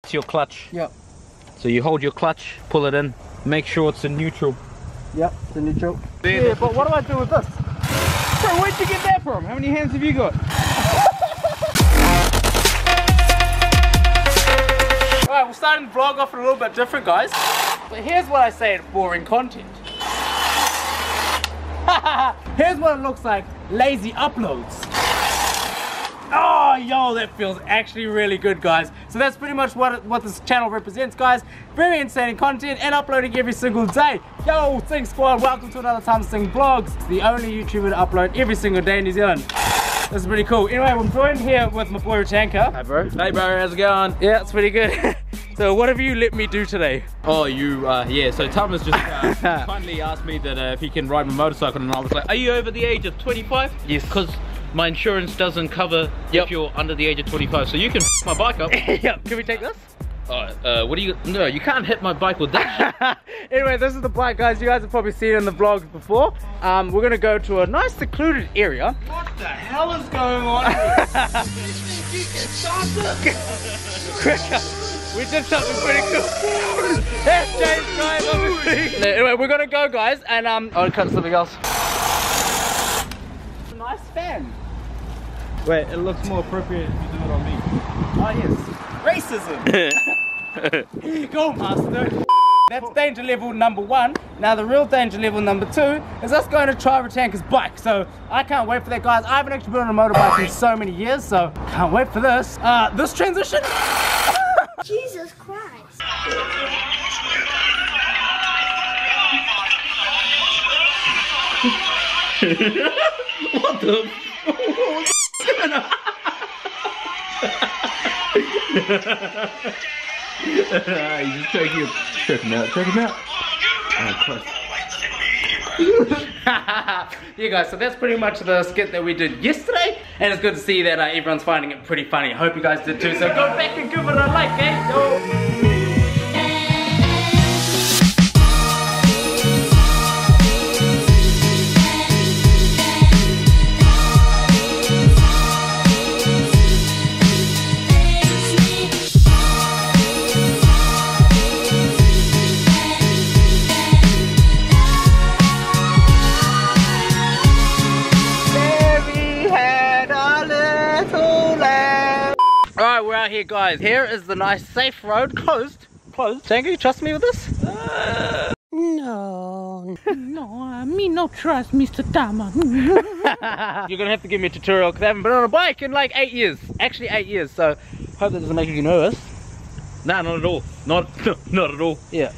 That's your clutch. Yep. So you hold your clutch, pull it in, make sure it's in neutral. Yep, the neutral. There, Yeah, but what do I do with this? Bro, where'd you get that from? How many hands have you got? Alright, we're starting the vlog off a little bit different, guys. But here's what I say: it's boring content. Here's what it looks like: lazy uploads. Oh, yo, that feels actually really good, guys. So that's pretty much what this channel represents, guys. Very insane content and uploading every single day. Yo, Singh squad, welcome to another Tama Singh Vlogs. The only YouTuber to upload every single day in New Zealand. This is pretty cool. Anyway, we're joined here with my boy Ratanka. Hi bro. Hey bro, how's it going? Yeah, it's pretty good. So what have you let me do today? Oh, yeah, so Tama's just kindly asked me that if he can ride my motorcycle, and I was like, are you over the age of 25? Yes. Because my insurance doesn't cover if you're under the age of 25, so you can my bike up. Yep, can we take this? What do you, no, you can't hit my bike with that. Anyway, this is the bike, guys. You guys have probably seen it in the vlogs before. We're gonna go to a nice secluded area. What the hell is going on here? We did something pretty cool. That's James, guys, obviously. Anyway, we're gonna go, guys, and I'll cut something else. It's a nice fan. Wait, it looks more appropriate if you do it on me. Oh yes, racism. Here you go, master. That's danger level number 1. Now the real danger level number 2 is us going to try Ratanka's bike. So I can't wait for that, guys. I haven't actually been on a motorbike in so many years, so can't wait for this. This transition. Jesus Christ. What the? You just check him out. Oh, Christ. Yeah, guys, so that's pretty much the skit that we did yesterday, and it's good to see that everyone's finding it pretty funny. I hope you guys did too, so go back and give it a like, eh? Yo. Alright, we're out here, guys. Here is the nice safe road. Closed. Tango, you trust me with this? No. No, me no trust, Mr. Tama. You're gonna have to give me a tutorial because I haven't been on a bike in like 8 years. Actually 8 years, so hope that doesn't make you nervous. Nah, not at all. Not at all. Yeah.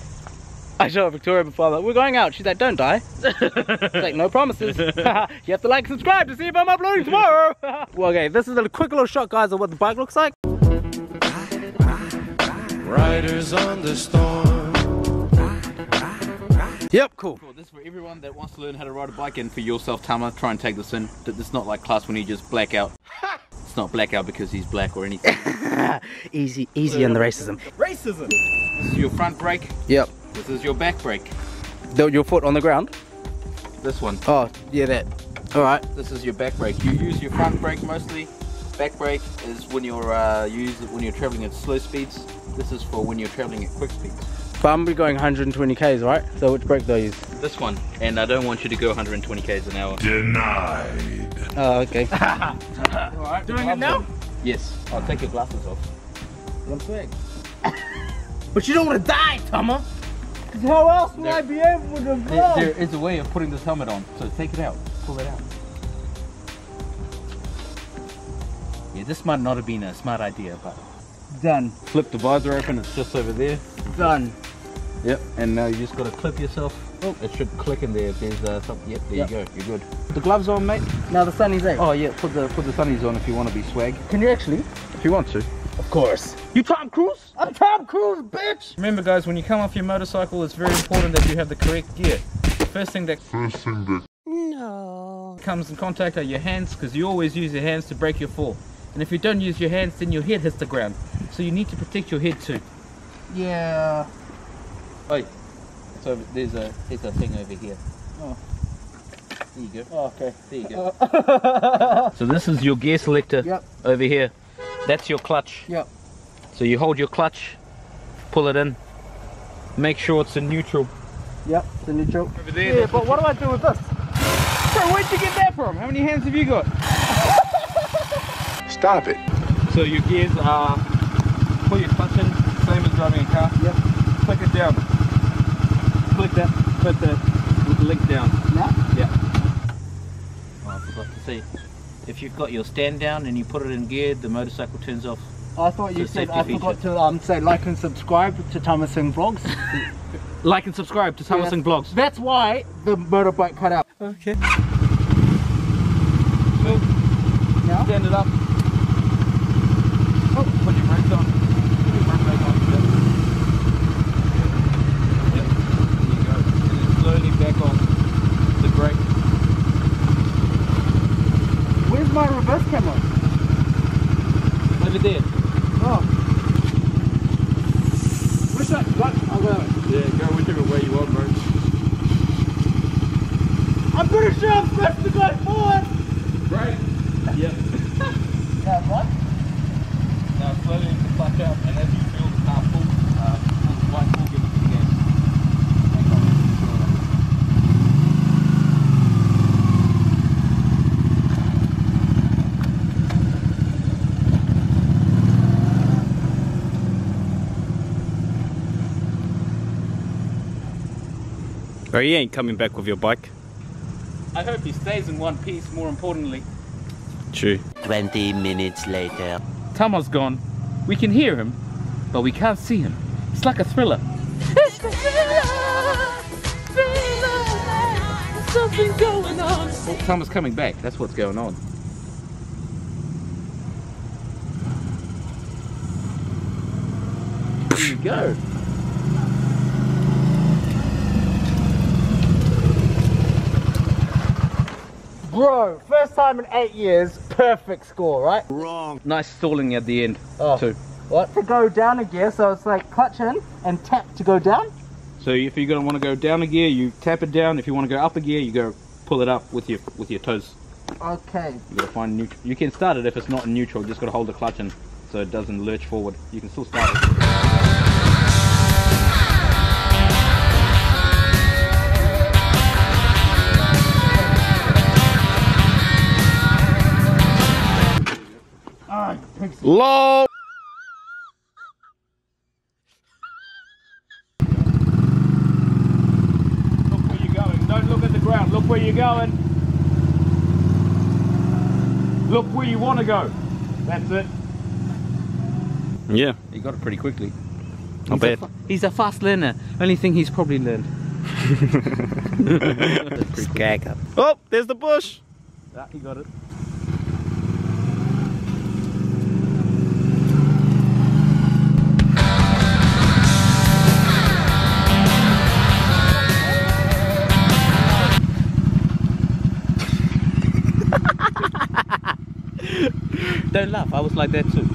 I showed Victoria before, I'm like, we're going out. She's like, don't die. She's like, no promises. You have to like and subscribe to see if I'm uploading tomorrow. Well, okay, this is a quick little shot, guys, of what the bike looks like. Riders on the storm. Yep, cool. This is for everyone that wants to learn how to ride a bike, and for yourself, Tama, try and take this in. That it's not like class when you just black out. It's not blackout because he's black or anything. Easy on the racism. Racism! This is your front brake. Yep. This is your back brake. Your foot on the ground? This one. Oh, yeah, that. Alright. This is your back brake. You use your front brake mostly. Back brake is when you're traveling at slow speeds. This is for when you're traveling at quick speeds. But I'm gonna be going 120 k's, right? So which brake do I use? This one. And I don't want you to go 120 k's an hour. Denied. Oh, okay. Alright, doing it now? Yes. I'll take your glasses off. I'm swag. But you don't want to die, Tama. How else would I be able to vlog? There is a way of putting this helmet on, so take it out. Pull it out. Yeah, this might not have been a smart idea, but... Done. Flip the visor open, it's just over there. Done. Yep, and now you just got to clip yourself. Oh, it should click in there if there's something. Yep, there you go, you're good. Put the gloves on, mate. Now the sunnies out. Oh yeah, put the sunnies on if you want to be swag. Can you actually? If you want to. Of course. You Tom Cruise? I'm Tom Cruise, bitch! Remember guys, when you come off your motorcycle, it's very important that you have the correct gear. The first thing that No. comes in contact are your hands, because you always use your hands to break your fall. And if you don't use your hands, then your head hits the ground. So you need to protect your head too. Yeah. Wait, so there's a thing over here. Oh. There you go. Oh, okay. There you go. So this is your gear selector. Yep. Over here. That's your clutch. Yep. So you hold your clutch, pull it in. Make sure it's in neutral. Yep, the neutral. Over there. Yeah, but what do I do with this? Bro, where'd you get that from? How many hands have you got? Stop it. So your gears are, pull your clutch in, same as driving a car. Yep. Click it down. Click that, put the link down. Now? Yeah. Oh, I forgot to say, if you've got your stand down and you put it in gear, the motorcycle turns off. I thought you It's a said safety I forgot feature. to say like and subscribe to Tama Singh vlogs. Like and subscribe to Tama Singh Vlogs. That's why the motorbike cut out. Okay. Now? Stand it up. Oh, put your brakes on. Put your front brake on. Yep. There you go. And then slowly back on the brake. Where's my reverse camera? Over there. Oh. Which one? What? I'll go. Yeah, go whichever way you want, bro. I'm pretty sure I'm supposed to go forward. Right. Yep. Now what? Now slowly lift the clutch up, and as you feel the car pull, pull the bike will give it the gas. Hang on, Bro, you ain't coming back with your bike. I hope he stays in one piece, more importantly. True. 20 minutes later. Tama's gone. We can hear him, but we can't see him. It's like a thriller. It's the thriller, there's something going on. Oh, Tama's coming back. That's what's going on. There you go. Bro, first time in 8 years, perfect score, right? Nice stalling at the end, Oh. too. What? To go down a gear, so it's like clutch in and tap to go down? So if you're gonna want to go down a gear, you tap it down. If you want to go up a gear, you go pull it up with your toes. Okay. You gotta find neutral. You can start it if it's not in neutral. You just gotta hold the clutch in so it doesn't lurch forward. You can still start it. LOL! Look where you're going. Don't look at the ground. Look where you're going. Look where you want to go. That's it. Yeah, You got it pretty quickly. not bad. He's a fast learner. Only thing he's probably learned. Skag up. Oh, there's the bush! Ah, he got it. Don't laugh, I was like that too.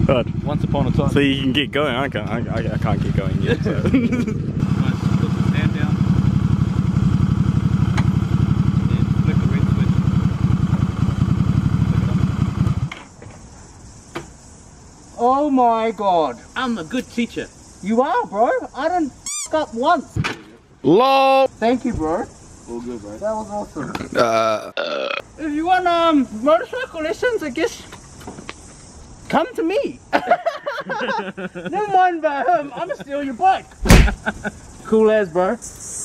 Good. Once upon a time. So you can get going. I can't get going yet. So. Put the stand down. And flick the red switch. Flick it up. Oh my god. I'm a good teacher. You are, bro. I didn't f up once. LOL! Thank you, bro. All good, bro. That was awesome. Uh, If you want motorcycle lessons, I guess come to me. Never mind about him. I'm gonna steal your bike. Cool as, bro.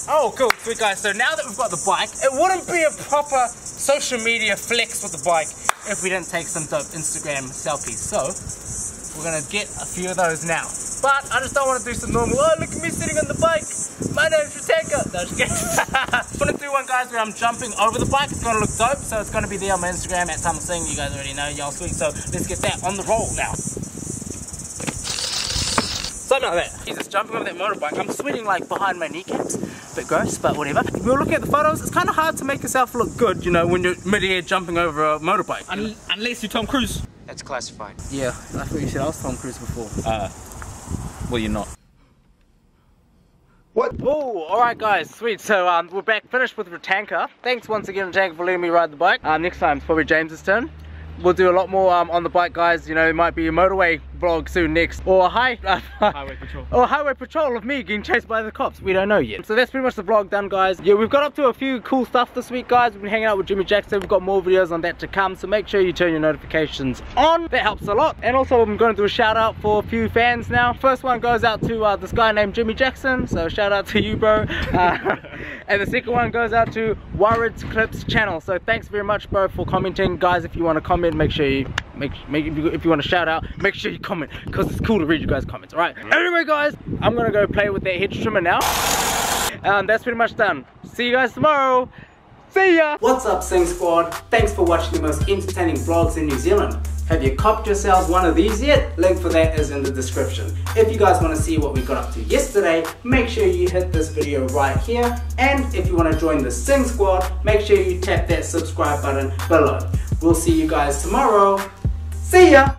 Oh, cool, sweet guys. So now that we've got the bike, it wouldn't be a proper social media flex with the bike if we didn't take some dope Instagram selfies. So we're gonna get a few of those now. But I just don't want to do some normal, oh, look at me sitting on the bike. My name's Ratanka. No, just kidding. Just want to do one, guys, where I'm jumping over the bike. It's going to look dope. So it's going to be there on my Instagram at Tama Singh. You guys already know, y'all sweet. So let's get that on the roll now. Something like that. Jesus, jumping over that motorbike. I'm sweating like behind my kneecaps. Bit gross, but whatever. If we were looking at the photos, it's kind of hard to make yourself look good, you know, when you're mid-air jumping over a motorbike. Unless you're Tom Cruise. That's classified. Yeah, I thought you said I was Tom Cruise before. Well, you're not. Oh, alright guys, sweet. So we're back, finished with Ratanka. Thanks once again, Ratanka, for letting me ride the bike. Next time it's probably James's turn. We'll do a lot more on the bike, guys. You know, it might be a motorway vlog soon next. Or Highway patrol. Or highway patrol of me getting chased by the cops. We don't know yet. So that's pretty much the vlog done, guys. Yeah, we've got up to a few cool stuff this week, guys. We've been hanging out with Jimmy Jackson. We've got more videos on that to come. So make sure you turn your notifications on. That helps a lot. And also I'm going to do a shout out for a few fans now. First one goes out to this guy named Jimmy Jackson. So shout out to you, bro. And the second one goes out to Warred's Clips channel. So thanks very much, bro, for commenting. Guys, if you want to comment, make sure you if you want to shout out, make sure you comment, because it's cool to read you guys' comments. Alright, anyway guys, I'm gonna go play with that hedge trimmer now. That's pretty much done. See you guys tomorrow. See ya. What's up, Singh squad? Thanks for watching the most entertaining vlogs in New Zealand. Have you copped yourselves one of these yet? Link for that is in the description. If you guys want to see what we got up to yesterday, make sure you hit this video right here. And if you want to join the Singh squad, make sure you tap that subscribe button below. We'll see you guys tomorrow. See ya!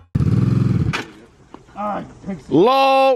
LOL!